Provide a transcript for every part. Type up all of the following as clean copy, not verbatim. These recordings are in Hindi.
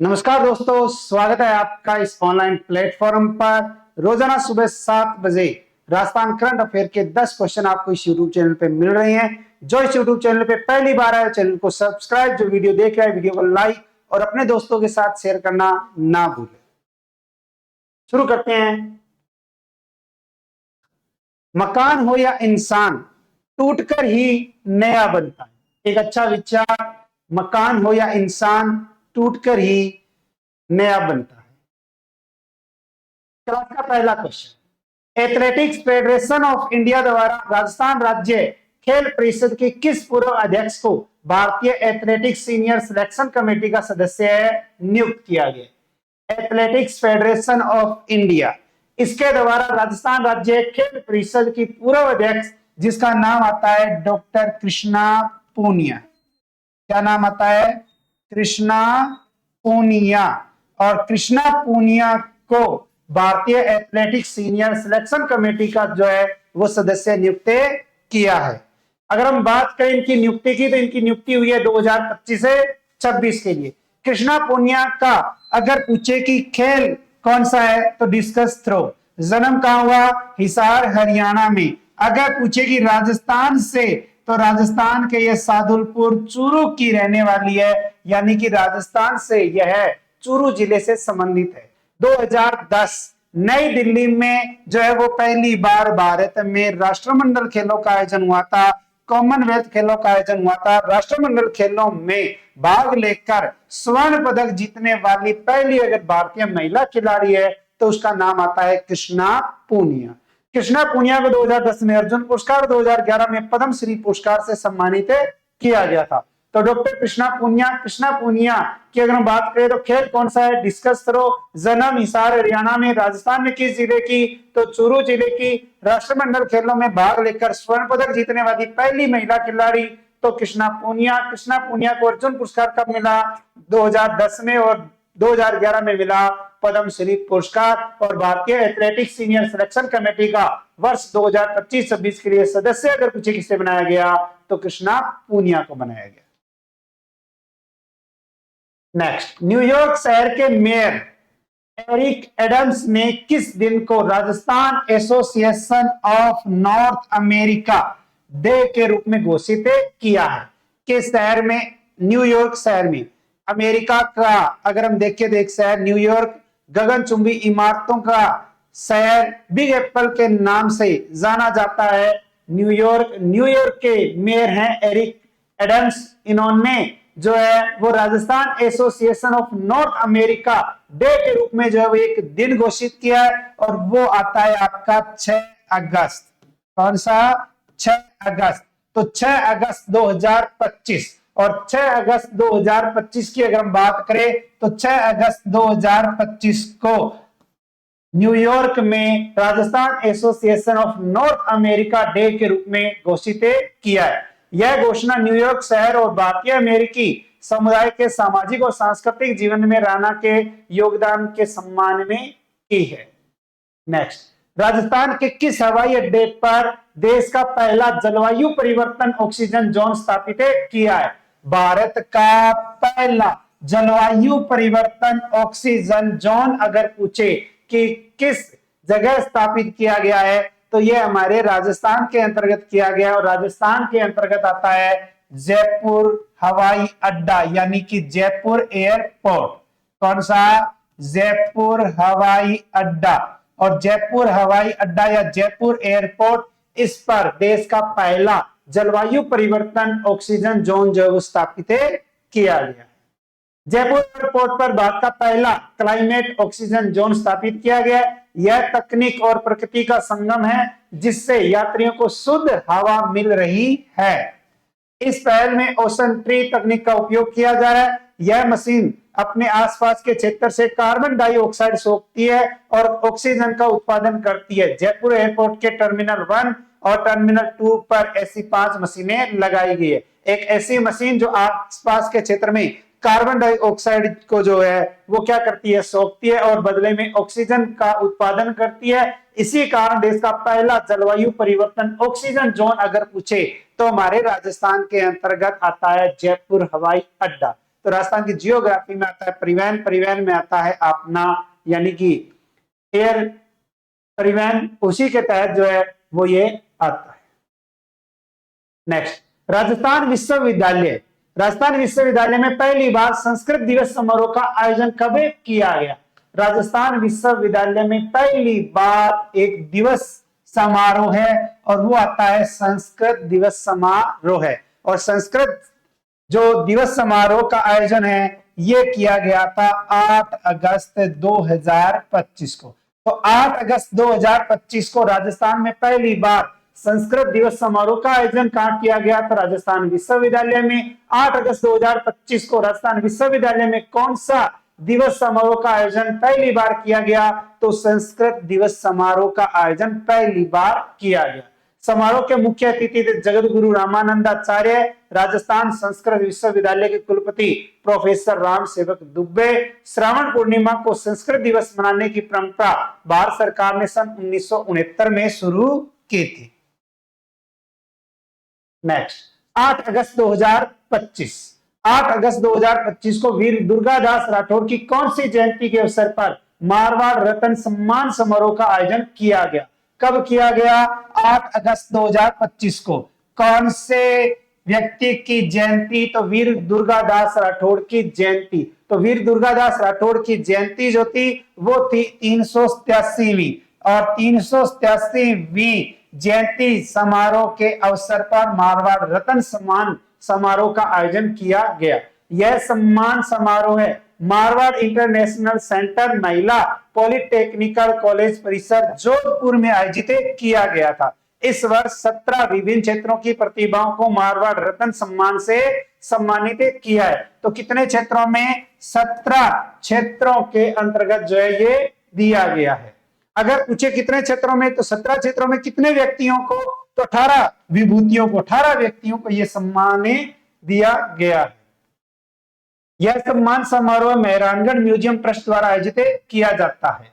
नमस्कार दोस्तों, स्वागत है आपका इस ऑनलाइन प्लेटफॉर्म पर। रोजाना सुबह 7 बजे राजस्थान करंट अफेयर के 10 क्वेश्चन आपको इस यूट्यूब चैनल पे मिल रहे हैं। जो इस यूट्यूब चैनल पे पहली बार आए, चैनल को सब्सक्राइब, जो वीडियो देख रहा है वीडियो को लाइक और अपने दोस्तों के साथ शेयर करना ना भूलें। शुरू करते हैं। मकान हो या इंसान, टूटकर ही नया बनता है। एक अच्छा विचार, मकान हो या इंसान, टूटकर ही नया बनता है। क्लास का पहला question, athletics federation of India द्वारा राजस्थान राज्य खेल परिषद के किस पूर्व अध्यक्ष को भारतीय एथलेटिक्स सीनियर सिलेक्शन कमेटी का सदस्य नियुक्त किया गया? एथलेटिक्स फेडरेशन ऑफ इंडिया, इसके द्वारा राजस्थान राज्य खेल परिषद की पूर्व अध्यक्ष, जिसका नाम आता है डॉक्टर कृष्णा पूनिया। क्या नाम आता है? कृष्णा पूनिया। और कृष्णा पूनिया को भारतीय एथलेटिक्स सीनियर सिलेक्शन कमेटी का जो है वो सदस्य नियुक्त किया है। अगर हम बात करें इनकी नियुक्ति की, तो इनकी नियुक्ति हुई है 2025 से 26 के लिए। कृष्णा पूनिया का अगर पूछे कि खेल कौन सा है, तो डिस्कस थ्रो। जन्म कहां हुआ? हिसार, हरियाणा में। अगर पूछे कि राजस्थान से, तो राजस्थान के ये सादुलपुर चूरू की रहने वाली है, यानी कि राजस्थान से यह चूरू जिले से संबंधित है। 2010 नई दिल्ली में जो है वो पहली बार भारत में राष्ट्रमंडल खेलों का आयोजन हुआ था, कॉमनवेल्थ खेलों का आयोजन हुआ था। राष्ट्रमंडल खेलों में भाग लेकर स्वर्ण पदक जीतने वाली पहली अगर भारतीय महिला खिलाड़ी है, तो उसका नाम आता है कृष्णा पूनिया। कृष्णा पूनिया को 2010 में अर्जुन पुरस्कार, 2011 में पद्म श्री पुरस्कार से सम्मानित किया गया था। तो डॉक्टर कृष्णा पूनिया की अगर हम बात करें, तो खेल कौन सा है? डिस्कस करो। जन्म हिसार, हरियाणा में। राजस्थान में किस जिले की? तो चूरू जिले की। राष्ट्रमंडल खेलों में भाग लेकर स्वर्ण पदक जीतने वाली पहली महिला खिलाड़ी तो कृष्णा पूनिया को अर्जुन पुरस्कार कब मिला? 2010 में। और 2011 में मिला पद्म श्री पुरस्कार। और भारतीय एथलेटिक्स सीनियर सिलेक्शन कमेटी का वर्ष 2025-26 के लिए सदस्य अगर पूछे किससे बनाया गया, तो कृष्णा पूनिया को बनाया गया। नेक्स्ट, न्यूयॉर्क शहर के मेयर एरिक एडम्स ने किस दिन को Rajasthan association of north America day के रूप में घोषित किया है? किस शहर में? न्यूयॉर्क शहर में। अमेरिका का अगर हम देखें तो एक शहर न्यूयॉर्क गगनचुंबी इमारतों का शहर, बिग एप्पल के नाम से जाना जाता है। न्यूयॉर्क के मेयर हैं एरिक एडम्स। इन्होंने जो है वो Rajasthan association of north America day के रूप में जो है वो एक दिन घोषित किया है, और वो आता है आपका 6 अगस्त। कौन सा? 6 अगस्त। तो 6 अगस्त 2025। और 6 अगस्त 2025 की अगर हम बात करें, तो 6 अगस्त 2025 को न्यूयॉर्क में Rajasthan association of north America day के रूप में घोषित किया है। यह घोषणा न्यूयॉर्क शहर और भारतीय अमेरिकी समुदाय के सामाजिक और सांस्कृतिक जीवन में राणा के योगदान के सम्मान में की है। नेक्स्ट, राजस्थान के किस हवाई अड्डे पर देश का पहला जलवायु परिवर्तन ऑक्सीजन जोन स्थापित किया है? भारत का पहला जलवायु परिवर्तन ऑक्सीजन जोन अगर पूछे कि किस जगह स्थापित किया गया है, तो यह हमारे राजस्थान के अंतर्गत किया गया। और राजस्थान के अंतर्गत आता है जयपुर हवाई अड्डा, यानी कि जयपुर एयरपोर्ट। कौन सा? जयपुर हवाई अड्डा। और जयपुर हवाई अड्डा या जयपुर एयरपोर्ट, इस पर देश का पहला जलवायु परिवर्तन ऑक्सीजन जोन जो स्थापित किया गया। जयपुर एयरपोर्ट पर भारत का पहला क्लाइमेट ऑक्सीजन जोन स्थापित किया गया। यह तकनीक और प्रकृति का संगम है, जिससे यात्रियों को शुद्ध हवा मिल रही है। इस पहल में ओशन ट्री तकनीक का उपयोग किया जा रहा है। यह मशीन अपने आसपास के क्षेत्र से कार्बन डाइऑक्साइड सोखती है और ऑक्सीजन का उत्पादन करती है। जयपुर एयरपोर्ट के टर्मिनल 1 और टर्मिनल 2 पर ऐसी 5 मशीनें लगाई गई है। एक ऐसी मशीन जो आसपास के क्षेत्र में कार्बन डाइऑक्साइड को जो है वो क्या करती है? सोखती है और बदले में ऑक्सीजन का उत्पादन करती है। इसी कारण देश का पहला जलवायु परिवर्तन ऑक्सीजन जोन अगर पूछे, तो हमारे राजस्थान के अंतर्गत आता है जयपुर हवाई अड्डा। तो राजस्थान की जियोग्राफी में आता है परिवहन, परिवहन में आता है अपना यानी कि एयर परिवहन, उसी के तहत जो है वो ये आता है। नेक्स्ट, राजस्थान विश्वविद्यालय। राजस्थान विश्वविद्यालय में पहली बार संस्कृत दिवस समारोह का आयोजन कब किया गया? राजस्थान विश्वविद्यालय में पहली बार एक दिवस समारोह है और वो आता है संस्कृत दिवस समारोह है। और संस्कृत जो दिवस समारोह का आयोजन है ये किया गया था 8 अगस्त 2025 को। तो 8 अगस्त 2025 को राजस्थान में पहली बार संस्कृत दिवस समारोह का आयोजन कहां किया गया? तो राजस्थान विश्वविद्यालय में। 8 अगस्त 2025 को राजस्थान विश्वविद्यालय में कौन सा दिवस समारोह का आयोजन पहली बार किया गया? तो संस्कृत दिवस समारोह का आयोजन पहली बार किया गया। समारोह के मुख्य अतिथि थे जगत गुरु रामानंदाचार्य, राजस्थान संस्कृत विश्वविद्यालय के कुलपति प्रोफेसर राम सेवक दुबे। श्रावण पूर्णिमा को संस्कृत दिवस मनाने की परंपरा भारत सरकार ने सन 1969 में शुरू की थी। नेक्स्ट, 8 अगस्त 2025। 8 अगस्त 2025 को वीर दुर्गादास राठौर की कौन सी जयंती के अवसर पर मारवाड़ रत्न सम्मान समारोह का आयोजन किया गया? कब किया गया? 8 अगस्त 2025 को। कौन से व्यक्ति की जयंती? तो वीर दुर्गादास राठौर की जयंती। तो वीर दुर्गादास राठौर की जयंती जो थी वो थी 387वीं, और 387वीं जयंती समारोह के अवसर पर मारवाड़ रत्न सम्मान समारोह का आयोजन किया गया। यह सम्मान समारोह है मारवाड़ इंटरनेशनल सेंटर महिला पॉलिटेक्निकल कॉलेज परिसर जोधपुर में आयोजित किया गया था। इस वर्ष 17 विभिन्न क्षेत्रों की प्रतिभाओं को मारवाड़ रत्न सम्मान से सम्मानित किया है। तो कितने क्षेत्रों में? 17 क्षेत्रों के अंतर्गत जो है ये दिया गया है। अगर पूछे कितने क्षेत्रों में, तो 17 क्षेत्रों में कितने व्यक्तियों को? तो 18 विभूतियों को, 18 व्यक्तियों को यह सम्मान दिया गया है। यह सम्मान समारोह मेहरानगढ़ म्यूजियम ट्रस्ट द्वारा आयोजित किया जाता है,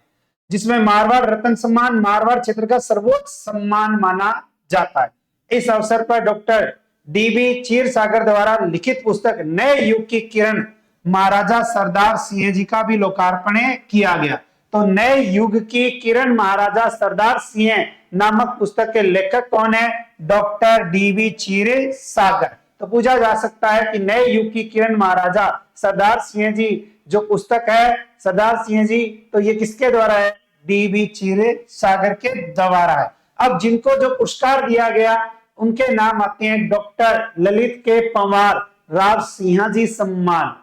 जिसमें मारवाड़ रत्न सम्मान मारवाड़ क्षेत्र का सर्वोच्च सम्मान माना जाता है। इस अवसर पर डॉक्टर डीबी क्षीरसागर द्वारा लिखित पुस्तक नए युग की किरण महाराजा सरदार सिंह जी का भी लोकार्पण किया गया। तो नए युग की किरण महाराजा सरदार सिंह नामक पुस्तक के लेखक कौन है? Doctor dB Kshirsagar. तो पूछा जा सकता है कि नए युग की किरण महाराजा सरदार सिंह जी जो पुस्तक है सरदार सिंह जी, तो ये किसके द्वारा है? डीबी क्षीरसागर के द्वारा है। अब जिनको जो पुरस्कार दिया गया उनके नाम आते हैं डॉक्टर ललित के पंवार राव सिंह जी सम्मान,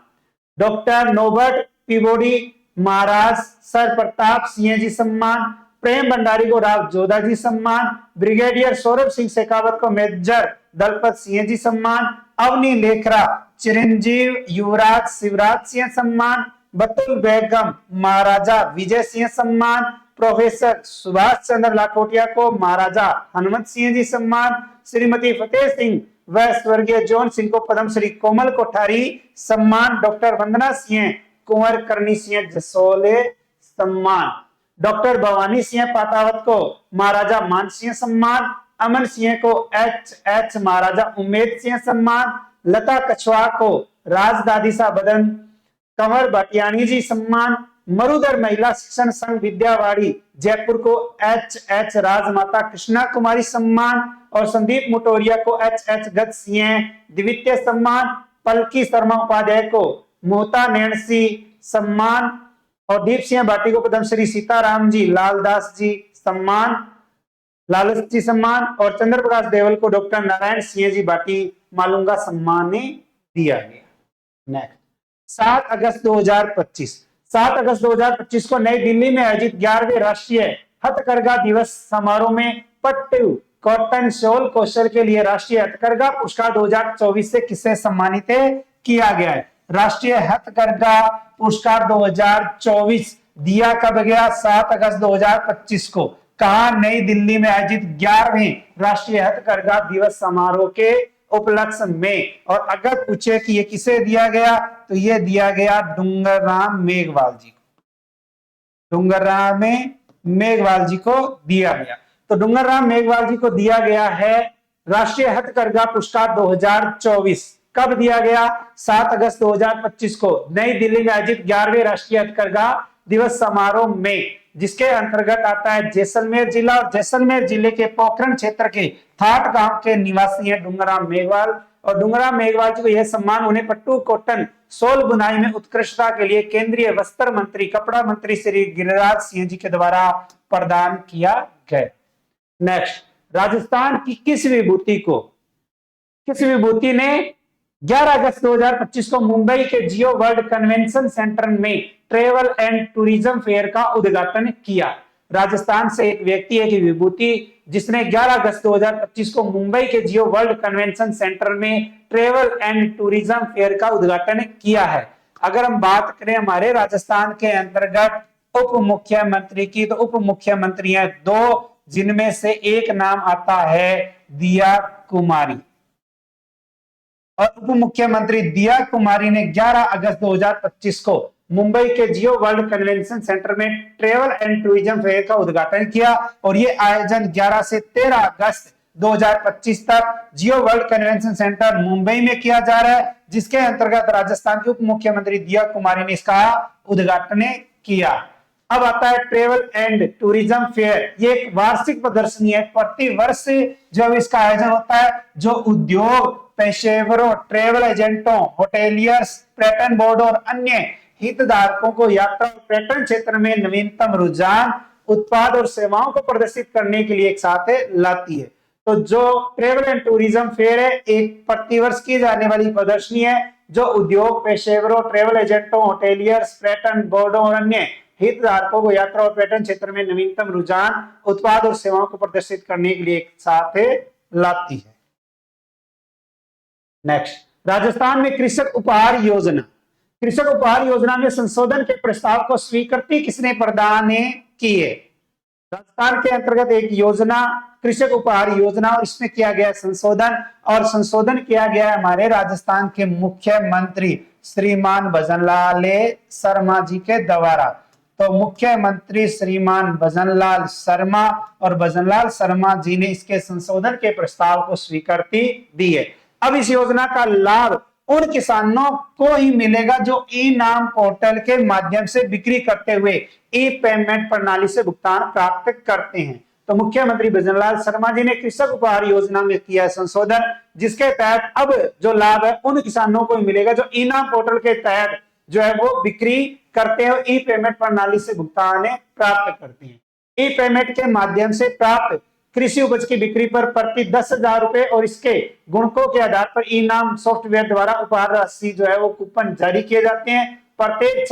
डॉक्टर नोबर्ट पीबोडी महाराज सर प्रताप सिंह जी सम्मान, प्रेम भंडारी को राव जोधा जी सम्मान, ब्रिगेडियर सौरभ सिंह शेखावत को मेजर दलपत सिंह जी सम्मान, अवनी लेखरा चिरंजीव युवराज शिवराज सिंह सम्मान, बतुल बेगम महाराजा विजय सिंह सम्मान, प्रोफेसर सुभाष चंद्र लाखोटिया को महाराजा हनुमत सिंह जी सम्मान, श्रीमती फतेह सिंह व स्वर्गीय जॉन सिंह को पद्मश्री कोमल कोठारी सम्मान, डॉक्टर वंदना सिंह कुंवर करनी सिंह जसोले सम्मान, डॉक्टर भवानी सिंह पातावत को महाराजा मान सिंह सम्मान, अमन सिंह को एच महाराजा उमेद सिंह सम्मान, लता कछवा को राजदादिसा बदन कंवर भाटियानी जी सम्मान, मरुधर महिला शिक्षण संघ विद्यावाड़ी जयपुर को एच राजमाता कृष्णा कुमारी सम्मान, और संदीप मुटोरिया को एच गत सिंह द्वितीय सम्मान, पलकी शर्मा उपाध्याय को मोहता नैणसी सम्मान, और दीप सिंह भाटी को पद्मश्री सीताराम जी लालदास जी सम्मान लालच जी सम्मान, और चंद्र प्रकाश देवल को डॉक्टर नारायण सिंह जी भाटी मालूंगा सम्मान दिया गया। नेक्स्ट, 7 अगस्त 2025। 7 अगस्त 2025 को नई दिल्ली में आयोजित 11वें राष्ट्रीय हथकरघा दिवस समारोह में पट्टू कॉटन शॉल कौशल के लिए राष्ट्रीय हथकरघा पुरस्कार 2024 से किसे सम्मानित किया गया है? राष्ट्रीय हथकरघा पुरस्कार 2024 दिया कब गया? 7 अगस्त 2025 को। कहा? नई दिल्ली में आयोजित 11वें राष्ट्रीय हथकरघा दिवस समारोह के उपलक्ष्य में। और अगर पूछे कि ये किसे दिया गया, तो ये दिया गया डूंगरराम मेघवाल जी को। डूंगरराम मेघवाल जी को दिया गया। तो डूंगरराम मेघवाल जी को दिया गया है राष्ट्रीय हथकरघा पुरस्कार 2024। कब दिया गया? 7 अगस्त 2025 को नई दिल्ली में आयोजित 11वें राष्ट्रीय हथकरघा दिवस समारोह में, जिसके अंतर्गत आता है जैसलमेर जिला। और जैसलमेर जिले के पोखरण क्षेत्र के थाट गांव के निवासी हैं डूंगरराम मेघवाल। और डूंगरराम मेघवाल जी को यह सम्मान उन्हें पट्टू कॉटन सोल बुनाई में उत्कृष्टता के लिए केंद्रीय वस्त्र मंत्री, कपड़ा मंत्री श्री गिरिराज सिंह जी के द्वारा प्रदान किया गया। नेक्स्ट, राजस्थान की किस विभूति ने 11 अगस्त 2025 को मुंबई के जियो वर्ल्ड कन्वेंशन सेंटर में ट्रेवल एंड टूरिज्म फेयर का उद्घाटन किया? राजस्थान से एक व्यक्ति है कि विभूति जिसने 11 अगस्त 2025 को मुंबई के जियो वर्ल्ड कन्वेंशन सेंटर में ट्रेवल एंड टूरिज्म फेयर का उद्घाटन किया है। अगर हम बात करें हमारे राजस्थान के अंतर्गत उप मुख्यमंत्री की, तो उप मुख्यमंत्री हैं 2, जिनमें से एक नाम आता है दिया कुमारी। और उप मुख्यमंत्री दिया कुमारी ने 11 अगस्त 2025 को मुंबई के जियो वर्ल्ड कन्वेंशन सेंटर में ट्रेवल एंड टूरिज्म फेयर का उद्घाटन किया। और ये आयोजन 11 से 13 अगस्त 2025 तक जियो वर्ल्ड कन्वेंशन सेंटर मुंबई में किया जा रहा है, जिसके अंतर्गत राजस्थान के उप मुख्यमंत्री दिया कुमारी ने इसका उद्घाटन किया। अब आता है ट्रेवल एंड टूरिज्म फेयर। ये एक वार्षिक प्रदर्शनी है, प्रति वर्ष जो इसका आयोजन होता है, जो उद्योग पेशेवरों, ट्रेवल एजेंटों, होटेलियर्स, पर्यटन बोर्ड और अन्य हितधारकों को यात्रा और पर्यटन क्षेत्र में नवीनतम रुझान, उत्पाद और सेवाओं को प्रदर्शित करने के लिए एक साथ लाती है। तो जो ट्रेवल एंड टूरिज्म फेयर है, एक प्रतिवर्ष की जाने वाली प्रदर्शनी है, जो उद्योग पेशेवरों, ट्रेवल एजेंटों, होटेलियर्स, पर्यटन बोर्डों और अन्य हितधारकों को यात्रा और पर्यटन क्षेत्र में नवीनतम रुझान, उत्पाद और सेवाओं को प्रदर्शित करने के लिए एक साथ लाती है। नेक्स्ट, राजस्थान में कृषक उपहार योजना। कृषक उपहार योजना में संशोधन के प्रस्ताव को स्वीकृति किसने प्रदान की है? राजस्थान के अंतर्गत एक योजना कृषक उपहार योजना, और इसमें किया गया संशोधन, और संशोधन किया गया हमारे राजस्थान के मुख्यमंत्री श्रीमान भजनलाल शर्मा जी के द्वारा। तो मुख्यमंत्री श्रीमान भजनलाल शर्मा, और भजनलाल शर्मा जी ने इसके संशोधन के प्रस्ताव को स्वीकृति दी है। अब इस योजना का लाभ उन किसानों को ही मिलेगा जो ई नाम पोर्टल के माध्यम से बिक्री करते हुए ई पेमेंट प्रणाली से भुगतान प्राप्त करते हैं। तो मुख्यमंत्री भजनलाल शर्मा जी ने कृषक उपहार योजना में किया संशोधन, जिसके तहत अब जो लाभ है उन किसानों को मिलेगा जो ई नाम पोर्टल के तहत जो है वो बिक्री करते हैं, ई पेमेंट प्रणाली से भुगतान प्राप्त करते हैं। ई पेमेंट के माध्यम से प्राप्त कृषि उपज की बिक्री पर प्रति 10,000 रुपए और इसके गुणकों के आधार पर ई नाम सॉफ्टवेयर द्वारा उपहार राशि जो है वो कूपन जारी किए जाते हैं। प्रत्येक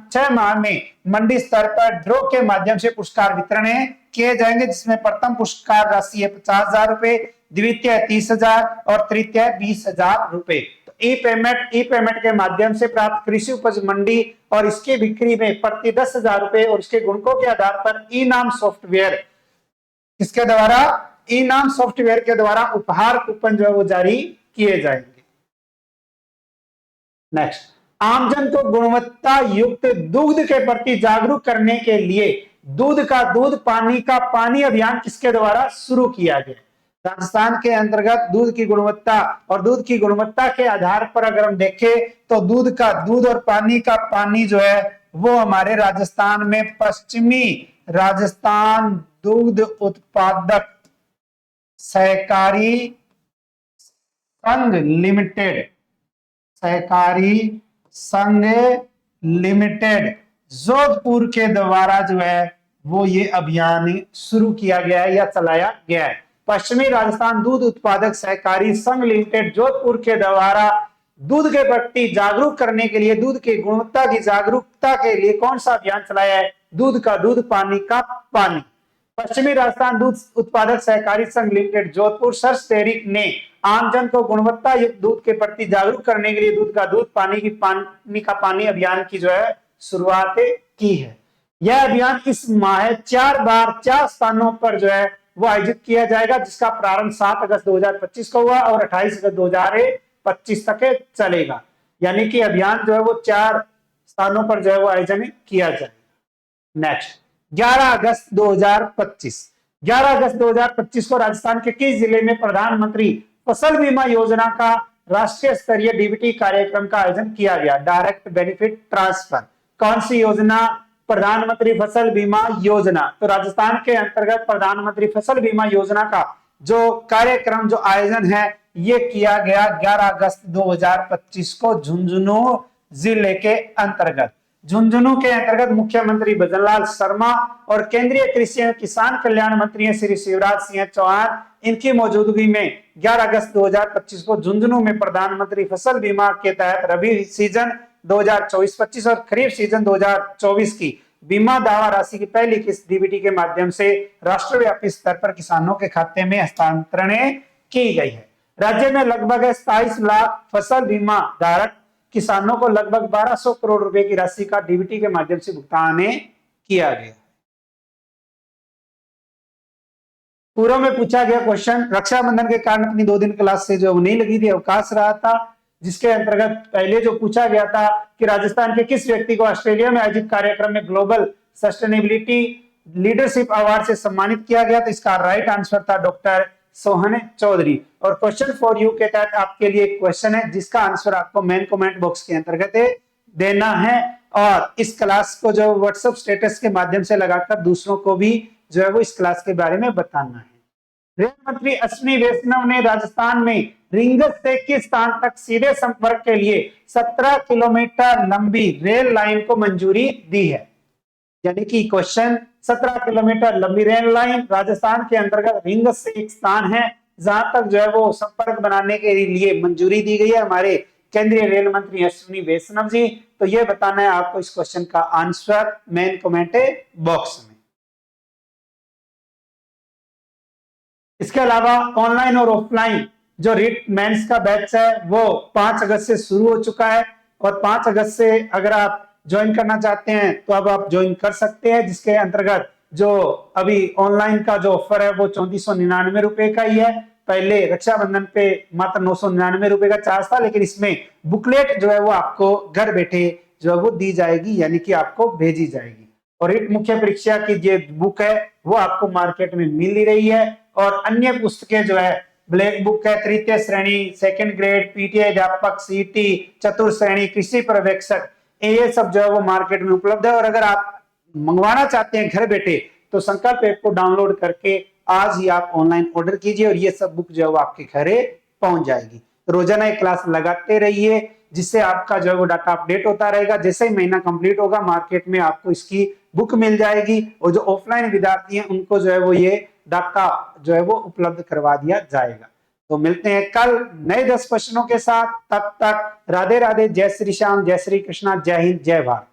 6 माह में मंडी स्तर पर ड्रॉ के माध्यम से पुरस्कार वितरण किए जाएंगे, जिसमें प्रथम पुरस्कार राशि है 50,000 रुपए, द्वितीय 30,000 और तृतीय 20,000 रुपए। तो ई पेमेंट के माध्यम से प्राप्त कृषि उपज मंडी और इसकी बिक्री में प्रति 10,000 रुपए और इसके गुणकों के आधार पर ई नाम सॉफ्टवेयर, इसके द्वारा ई नाम सॉफ्टवेयर के द्वारा उपहार कूपन जो है वो जारी किए जाएंगे। नेक्स्ट, आमजन को गुणवत्ता युक्त दूध के प्रति जागरूक करने के लिए दूध का दूध, पानी का पानी अभियान किसके द्वारा शुरू किया गया? राजस्थान के अंतर्गत दूध की गुणवत्ता और दूध की गुणवत्ता के आधार पर अगर हम देखें तो दूध का दूध और पानी का पानी जो है वो हमारे राजस्थान में पश्चिमी राजस्थान दूध उत्पादक सहकारी संघ लिमिटेड जोधपुर के द्वारा जो है वो ये अभियान शुरू किया गया है या चलाया गया है। पश्चिमी राजस्थान दूध उत्पादक सहकारी संघ लिमिटेड जोधपुर के द्वारा दूध के प्रति जागरूक करने के लिए, दूध की गुणवत्ता की जागरूकता के लिए कौन सा अभियान चलाया है? दूध का दूध, पानी का पानी। पश्चिमी राजस्थान दूध उत्पादक सहकारी संघ लिमिटेड जोधपुर सरस्टेरिक ने आमजन को गुणवत्ता युक्त दूध के प्रति जागरूक करने के लिए दूध का दूध, पानी का पानी अभियान की जो है शुरुआत की है। यह अभियान इस माह 4 बार 4 स्थानों पर जो है वो आयोजित किया जाएगा, जिसका प्रारंभ 7 अगस्त 2025 को हुआ और 28 अगस्त 2025 तक चलेगा। यानी कि अभियान जो है वो 4 स्थानों पर जो है वो आयोजन किया जाएगा। नेक्स्ट, 11 अगस्त 2025 को राजस्थान के किस जिले में प्रधानमंत्री फसल बीमा योजना का राष्ट्रीय स्तरीय डीबीटी कार्यक्रम का आयोजन किया गया? Direct benefit transfer. कौन सी योजना? प्रधानमंत्री फसल बीमा योजना। तो राजस्थान के अंतर्गत प्रधानमंत्री फसल बीमा योजना का जो कार्यक्रम, जो आयोजन है, ये किया गया 11 अगस्त 2025 को झुंझुनू जिले के अंतर्गत। झुंझुनू के अंतर्गत मुख्यमंत्री भजनलाल शर्मा और केंद्रीय कृषि एवं किसान कल्याण मंत्री श्री शिवराज सिंह चौहान, इनकी मौजूदगी में 11 अगस्त 2025 को झुंझुनू में प्रधानमंत्री फसल बीमा के तहत रबी सीजन 2024-25 और खरीफ सीजन 2024 की बीमा दावा राशि की पहली किस्त डीबीटी के माध्यम से राष्ट्रव्यापी स्तर पर किसानों के खाते में हस्तांतरण की गई है। राज्य में लगभग 27 लाख फसल बीमा धारक किसानों को लगभग 1200 करोड़ रुपए की राशि का डीबीटी के माध्यम से भुगतान किया गया। पूर्व में पूछा गया क्वेश्चन, रक्षाबंधन के कारण अपनी 2 दिन क्लास से जो नहीं लगी थी, अवकाश रहा था, जिसके अंतर्गत पहले जो पूछा गया था कि राजस्थान के किस व्यक्ति को ऑस्ट्रेलिया में आयोजित कार्यक्रम में ग्लोबल सस्टेनेबिलिटी लीडरशिप अवार्ड से सम्मानित किया गया, तो इसका राइट आंसर था डॉक्टर सोहन चौधरी। और क्वेश्चन फॉर यू के तहत आपके लिए एक क्वेश्चन है जिसका आंसर आपको मेन कमेंट बॉक्स के अंतर्गत देना है, और इस क्लास को जो व्हाट्सएप स्टेटस के माध्यम से लगाकर दूसरों को भी जो है वो इस क्लास के बारे में बताना है। रेल मंत्री अश्विनी वैष्णव ने राजस्थान में रिंगस से किस स्थान तक सीधे संपर्क के लिए 17 किलोमीटर लंबी रेल लाइन को मंजूरी दी है? यानी कि क्वेश्चन, 17 किलोमीटर लंबी रेल लाइन राजस्थान के अंतर्गत रिंगस से एक स्थान है जहां तक जो है वो संपर्क बनाने के लिए मंजूरी दी गई है हमारे केंद्रीय रेल मंत्री अश्विनी वैष्णव जी। तो ये बताना है आपको इस क्वेश्चन का आंसर मेन कमेंट बॉक्स में। इसके अलावा ऑनलाइन और ऑफलाइन जो रीट मेंस का बैच है वो 5 अगस्त से शुरू हो चुका है, और 5 अगस्त से अगर आप ज्वाइन करना चाहते हैं तो अब आप ज्वाइन कर सकते हैं, जिसके अंतर्गत जो अभी ऑनलाइन का जो ऑफर है वो 3499 रुपए का ही है। पहले रक्षाबंधन पे मात्र 999 रुपए का चार्ज था, लेकिन इसमें बुकलेट जो है वो आपको घर बैठे जो है वो दी जाएगी, यानी कि आपको भेजी जाएगी। और रीट मुख्य परीक्षा की जो बुक है वो आपको मार्केट में मिल ही रही है, और अन्य पुस्तकें जो है ब्लैक बुक है, तृतीय श्रेणी, सेकंड ग्रेड, पीटीआई अध्यापक, सीटी, चतुर्थ श्रेणी, कृषि पर्यवेक्षक, ये सब जो है वो मार्केट में उपलब्ध है। और अगर आप मंगवाना चाहते हैं घर बैठे तो संकल्प ऐप को डाउनलोड करके आज ही आप ऑनलाइन ऑर्डर कीजिए, और ये सब बुक जो है वो आपके घरे पहुंच जाएगी। रोजाना एक क्लास लगाते रहिए, जिससे आपका जो है वो डाटा अपडेट होता रहेगा। जैसे ही महीना कंप्लीट होगा मार्केट में आपको इसकी बुक मिल जाएगी, और जो ऑफलाइन विद्यार्थी हैं उनको जो है वो ये डाटा जो है वो उपलब्ध करवा दिया जाएगा। तो मिलते हैं कल नए 10 प्रश्नों के साथ। तब तक राधे राधे, जय श्री श्याम, जय श्री कृष्णा, जय हिंद, जय भारत।